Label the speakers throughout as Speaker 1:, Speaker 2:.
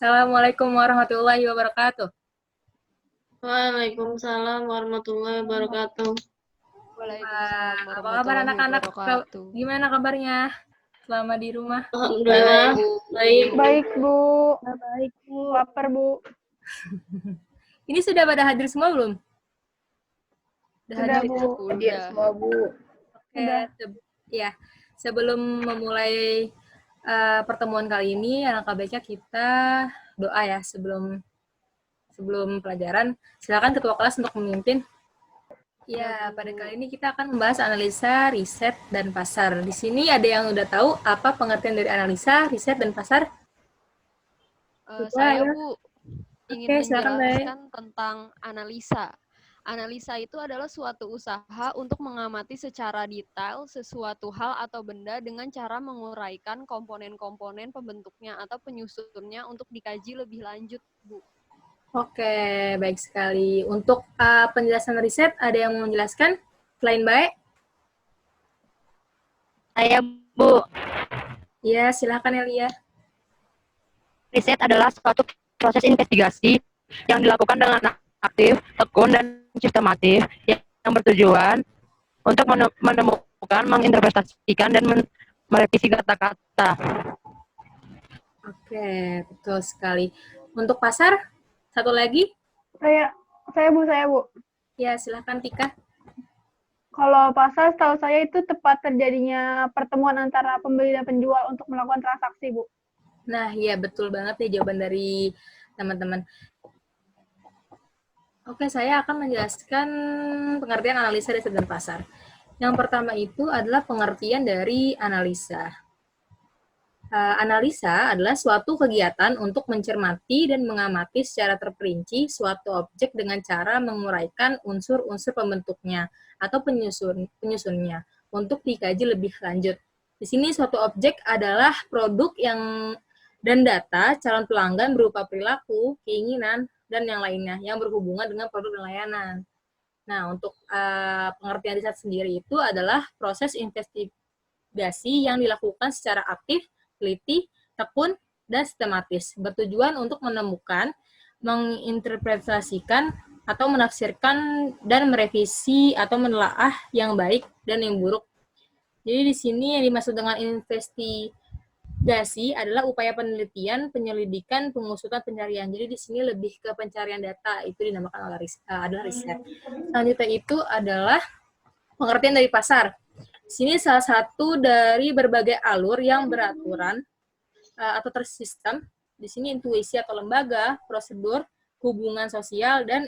Speaker 1: Assalamualaikum warahmatullahi wabarakatuh.
Speaker 2: Waalaikumsalam warahmatullahi wabarakatuh.
Speaker 3: Waalaikumsalam
Speaker 1: Apa kabar
Speaker 3: warahmatullahi
Speaker 1: anak-anak?
Speaker 3: wabarakatuh.
Speaker 1: Gimana kabarnya selama di rumah?
Speaker 2: Alhamdulillah, baik.
Speaker 4: Baik, Bu.
Speaker 1: Baik, Bu.
Speaker 4: Lapar, Bu.
Speaker 1: Ini sudah pada hadir semua belum?
Speaker 4: Sudah,
Speaker 1: hadir?
Speaker 4: Bu.
Speaker 3: Udah.
Speaker 4: Semua, Bu.
Speaker 1: Oke, ya. Sebelum memulai pertemuan kali ini, alangkah baiknya kita doa ya sebelum pelajaran. Silakan ketua kelas untuk memimpin. Ya, pada kali ini kita akan membahas analisa, riset, dan pasar. Di sini ada yang udah tahu apa pengertian dari analisa, riset, dan pasar?
Speaker 3: Saya, Bu, ingin
Speaker 1: Oke, silakan,
Speaker 3: menjelaskan tentang analisa. Analisa itu adalah suatu usaha untuk mengamati secara detail sesuatu hal atau benda dengan cara menguraikan komponen-komponen pembentuknya atau penyusunnya untuk dikaji lebih lanjut, Bu.
Speaker 1: Oke, baik sekali. Untuk penjelasan riset, ada yang mau menjelaskan? Selain baik?
Speaker 5: Saya, Bu.
Speaker 1: Ya, silakan Elia.
Speaker 5: Riset adalah suatu proses investigasi yang dilakukan dengan aktif, tekun, dan sistematis yang bertujuan untuk menemukan, menginterpretasikan, dan merevisi kata-kata.
Speaker 1: Oke, betul sekali. Untuk pasar, satu lagi?
Speaker 4: Saya, Bu.
Speaker 1: Ya, silakan Tika.
Speaker 4: Kalau pasar, setahu saya itu tepat terjadinya pertemuan antara pembeli dan penjual untuk melakukan transaksi, Bu.
Speaker 1: Nah, iya betul banget nih jawaban dari teman-teman. Oke, saya akan menjelaskan pengertian analisa, riset, dan pasar. Yang pertama itu adalah pengertian dari analisa. Analisa adalah suatu kegiatan untuk mencermati dan mengamati secara terperinci suatu objek dengan cara menguraikan unsur-unsur pembentuknya atau penyusunnya untuk dikaji lebih lanjut. Di sini suatu objek adalah produk dan data calon pelanggan berupa perilaku, keinginan, dan yang lainnya yang berhubungan dengan produk dan layanan. Nah, untuk pengertian riset sendiri itu adalah proses investigasi yang dilakukan secara aktif, teliti, tekun, dan sistematis, bertujuan untuk menemukan, menginterpretasikan, atau menafsirkan dan merevisi atau menelaah yang baik dan yang buruk. Jadi di sini yang dimaksud dengan investigasi adalah upaya penelitian, penyelidikan, pengusutan, pencarian. Jadi di sini lebih ke pencarian data, itu dinamakan adalah riset. Selanjutnya itu adalah pengertian dari pasar. Di sini salah satu dari berbagai alur yang beraturan atau tersistem. Di sini intuisi atau lembaga, prosedur, hubungan sosial, dan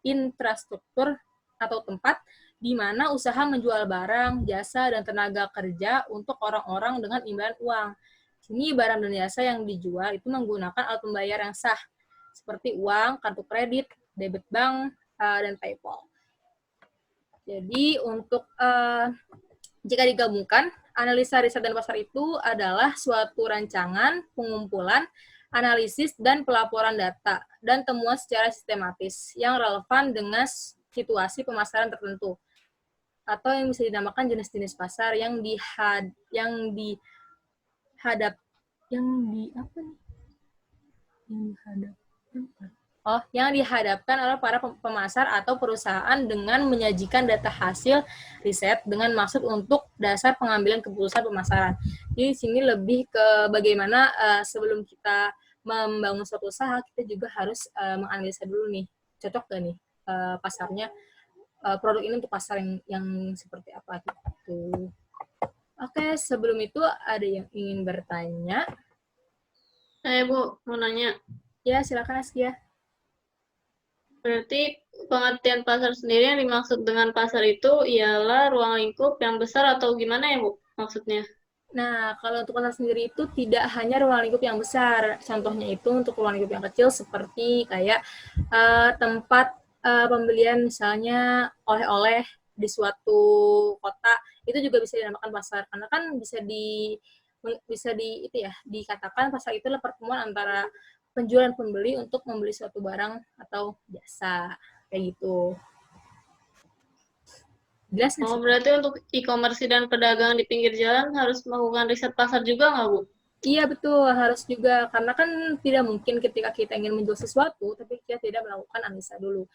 Speaker 1: infrastruktur atau tempat di mana usaha menjual barang, jasa, dan tenaga kerja untuk orang-orang dengan imbalan uang. Sini barang dan jasa yang dijual itu menggunakan alat pembayar yang sah, seperti uang, kartu kredit, debit bank, dan PayPal. Jadi untuk jika digabungkan, analisa, riset, dan pasar itu adalah suatu rancangan, pengumpulan, analisis, dan pelaporan data, dan temuan secara sistematis yang relevan dengan situasi pemasaran tertentu, atau yang bisa dinamakan jenis-jenis pasar yang dihadapkan oleh para pemasar atau perusahaan dengan menyajikan data hasil riset dengan maksud untuk dasar pengambilan keputusan pemasaran. Jadi di sini lebih ke bagaimana sebelum kita membangun suatu usaha, kita juga harus menganalisa dulu nih, cocok gak nih pasarnya, produk ini untuk pasar yang seperti apa gitu. Oke, sebelum itu ada yang ingin bertanya?
Speaker 2: Saya, Bu, mau nanya.
Speaker 1: Ya, silakan Askia.
Speaker 2: Berarti pengertian pasar sendiri yang dimaksud dengan pasar itu ialah ruang lingkup yang besar atau gimana ya, Bu, maksudnya?
Speaker 1: Nah, kalau untuk pasar sendiri itu tidak hanya ruang lingkup yang besar. Contohnya itu untuk ruang lingkup yang kecil seperti kayak tempat pembelian misalnya oleh-oleh di suatu kota, itu juga bisa dinamakan pasar. Karena kan bisa dikatakan pasar itu adalah pertemuan antara penjual dan pembeli untuk membeli suatu barang atau jasa. Kayak gitu. Jelas nggak sih?
Speaker 2: Berarti untuk e-commerce dan pedagang di pinggir jalan harus melakukan riset pasar juga nggak, Bu?
Speaker 1: Iya betul, harus juga karena kan tidak mungkin ketika kita ingin menjual sesuatu tapi kita tidak melakukan analisa dulu.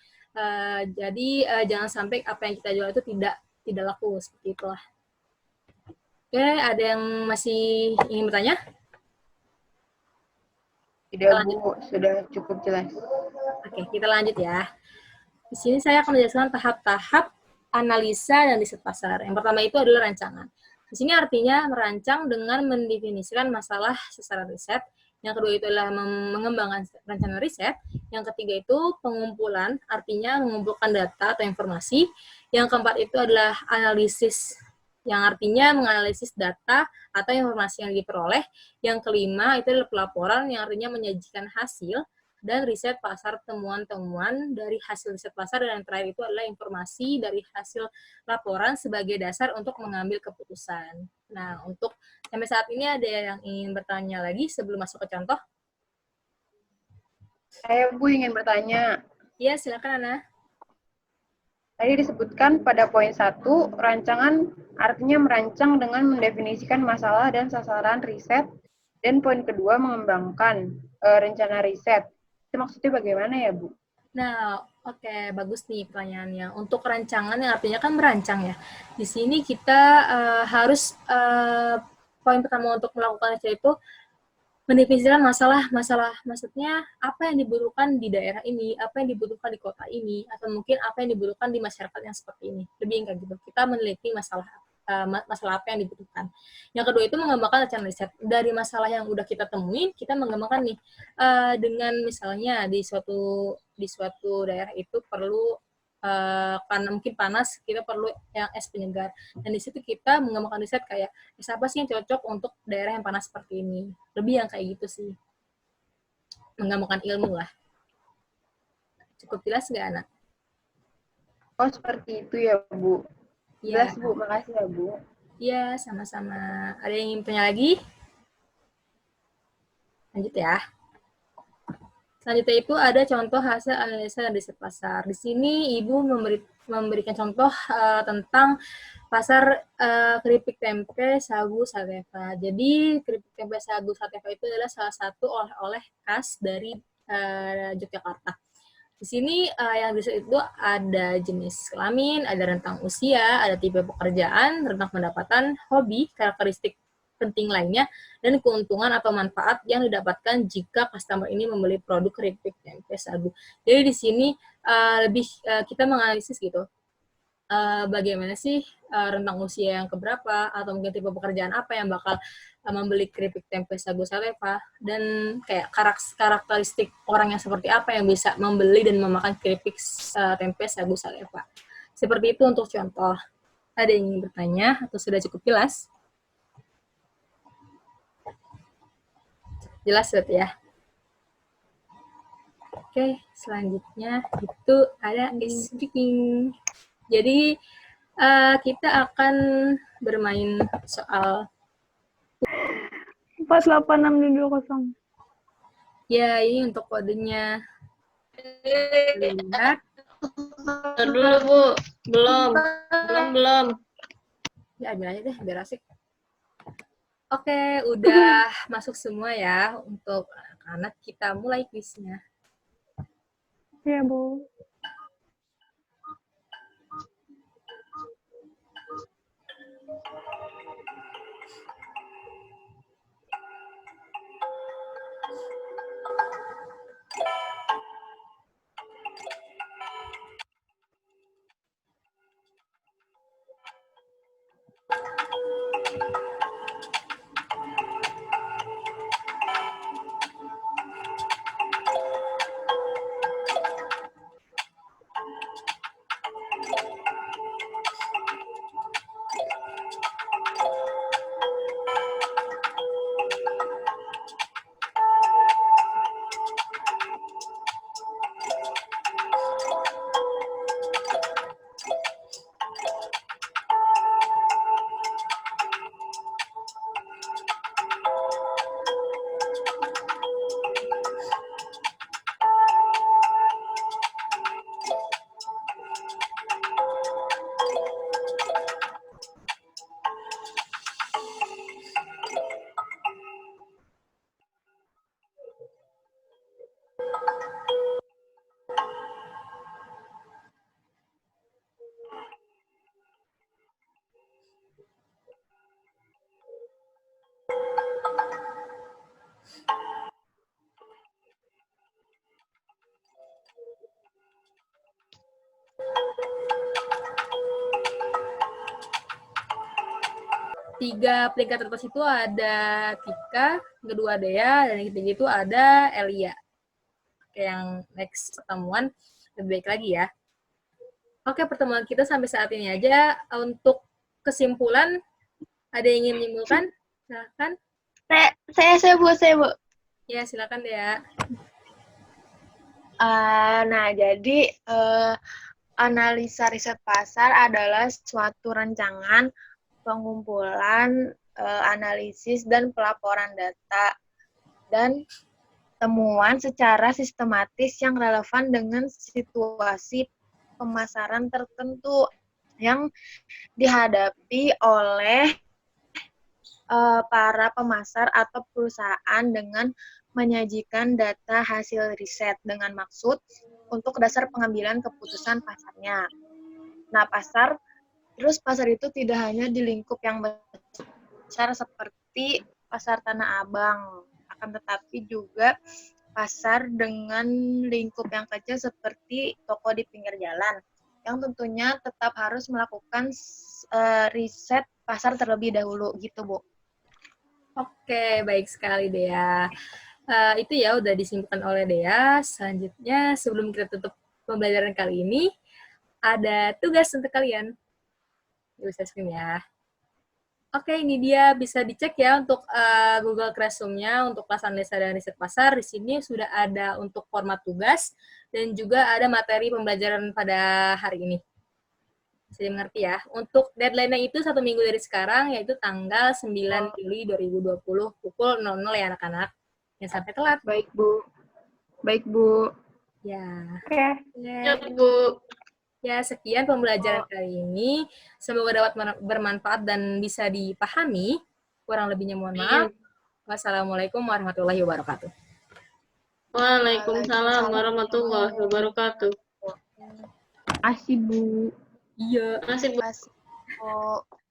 Speaker 1: Jadi jangan sampai apa yang kita jual itu tidak laku seperti itulah. Oke, ada yang masih ingin bertanya?
Speaker 6: Tidak, Bu, sudah cukup jelas.
Speaker 1: Oke, kita lanjut ya. Di sini saya akan menjelaskan tahap-tahap analisa dan riset pasar. Yang pertama itu adalah rancangan. Di sini artinya merancang dengan mendefinisikan masalah secara riset. Yang kedua itu adalah mengembangkan rancangan riset. Yang ketiga itu pengumpulan, artinya mengumpulkan data atau informasi. Yang keempat itu adalah analisis, yang artinya menganalisis data atau informasi yang diperoleh. Yang kelima itu adalah pelaporan, yang artinya menyajikan hasil. Dan riset pasar, temuan-temuan dari hasil riset pasar, dan yang terakhir itu adalah informasi dari hasil laporan sebagai dasar untuk mengambil keputusan. Nah, untuk sampai saat ini ada yang ingin bertanya lagi sebelum masuk ke contoh?
Speaker 6: Saya, Bu, ingin bertanya.
Speaker 1: Iya, silakan Ana.
Speaker 6: Tadi disebutkan pada poin 1, rancangan artinya merancang dengan mendefinisikan masalah dan sasaran riset, dan poin kedua mengembangkan rencana riset. Itu maksudnya bagaimana ya, Bu?
Speaker 1: Nah, oke, bagus nih pertanyaannya. Untuk rancangan yang artinya kan merancang ya. Di sini kita harus poin pertama untuk melakukan riset itu mendefinisikan maksudnya apa yang dibutuhkan di daerah ini, apa yang dibutuhkan di kota ini, atau mungkin apa yang dibutuhkan di masyarakat yang seperti ini. Lebih kayak gitu. Kita meneliti masalah apa yang dibutuhkan. Yang kedua itu mengembangkan rencana riset. Dari masalah yang udah kita temuin, kita mengembangkan nih dengan misalnya di suatu daerah itu perlu karena mungkin panas, kita perlu yang es penyegar. Dan di situ kita mengembangkan riset kayak apa sih yang cocok untuk daerah yang panas seperti ini. Lebih yang kayak gitu sih. Mengembangkan ilmu lah. Cukup jelas nggak, Anak?
Speaker 6: Oh, seperti itu ya, Bu.
Speaker 1: Iya.
Speaker 6: Jelas, Bu. Makasih ya, Bu.
Speaker 1: Iya, sama-sama. Ada yang ingin bertanya lagi? Lanjut ya. Selanjutnya itu ada contoh hasil analisa dan riset pasar. Di sini Ibu memberikan contoh tentang pasar keripik tempe sagu Satefa. Jadi keripik tempe sagu Satefa itu adalah salah satu oleh-oleh khas dari Yogyakarta. Di sini yang riset itu ada jenis kelamin, ada rentang usia, ada tipe pekerjaan, rentang pendapatan, hobi, karakteristik penting lainnya, dan keuntungan atau manfaat yang didapatkan jika customer ini membeli produk keripik tempe sagu. Jadi di sini lebih kita menganalisis gitu, bagaimana sih rentang usia yang keberapa, atau mungkin tipe pekerjaan apa yang bakal membeli keripik tempe sagu Satefa, dan kayak karakteristik orang yang seperti apa yang bisa membeli dan memakan keripik tempe sagu Satefa. Seperti itu untuk contoh. Ada yang ingin bertanya atau sudah cukup jelas? Jelas berarti ya? Oke, selanjutnya itu ada speaking. Jadi kita akan bermain soal
Speaker 4: 486220.
Speaker 1: ya, ini untuk kodenya. Lihat.
Speaker 2: Bentar dulu, Bu. Belum.
Speaker 1: Ya, ambil aja deh, biar asik. Oke, udah masuk semua ya untuk anak-anak. Kita mulai kuisnya.
Speaker 4: Iya, Bu.
Speaker 1: tiga peringkat atas itu ada Tika, kedua Dea, dan yang ketiga itu ada Elia. Oke, yang next pertemuan lebih baik lagi ya. Oke, pertemuan kita sampai saat ini aja. Untuk kesimpulan, ada yang ingin menyimpulkan? Silakan.
Speaker 7: Saya Bu.
Speaker 1: Ya, silakan Dea.
Speaker 7: Nah, jadi analisa riset pasar adalah suatu rancangan pengumpulan, analisis, dan pelaporan data dan temuan secara sistematis yang relevan dengan situasi pemasaran tertentu yang dihadapi oleh para pemasar atau perusahaan dengan menyajikan data hasil riset dengan maksud untuk dasar pengambilan keputusan pasarnya. Nah, pasar itu tidak hanya di lingkup yang besar seperti pasar Tanah Abang, akan tetapi juga pasar dengan lingkup yang kecil seperti toko di pinggir jalan, yang tentunya tetap harus melakukan riset pasar terlebih dahulu, gitu, Bu.
Speaker 1: Oke, baik sekali Dea. Itu ya udah disimpulkan oleh Dea. Selanjutnya, sebelum kita tutup pembelajaran kali ini, ada tugas untuk kalian. Bisa screen ya. Oke, ini dia bisa dicek ya untuk Google Classroom-nya untuk kelas analisa dan riset pasar. Di sini sudah ada untuk format tugas dan juga ada materi pembelajaran pada hari ini. Bisa dimengerti ya. Untuk deadline-nya itu 1 minggu dari sekarang, yaitu tanggal 9 Juli 2020 pukul 00 ya anak-anak. Yang sampai telat.
Speaker 6: Baik, Bu.
Speaker 1: Ya.
Speaker 4: Oke.
Speaker 2: Ya, Bu.
Speaker 1: Ya, sekian pembelajaran kali ini. Semoga dapat bermanfaat dan bisa dipahami. Kurang lebihnya mohon maaf. Wassalamualaikum warahmatullahi wabarakatuh.
Speaker 2: Waalaikumsalam warahmatullahi wabarakatuh.
Speaker 6: Asih, Bu.
Speaker 1: Iya.
Speaker 2: Masih, Bu.
Speaker 7: Terima kasih, Bu.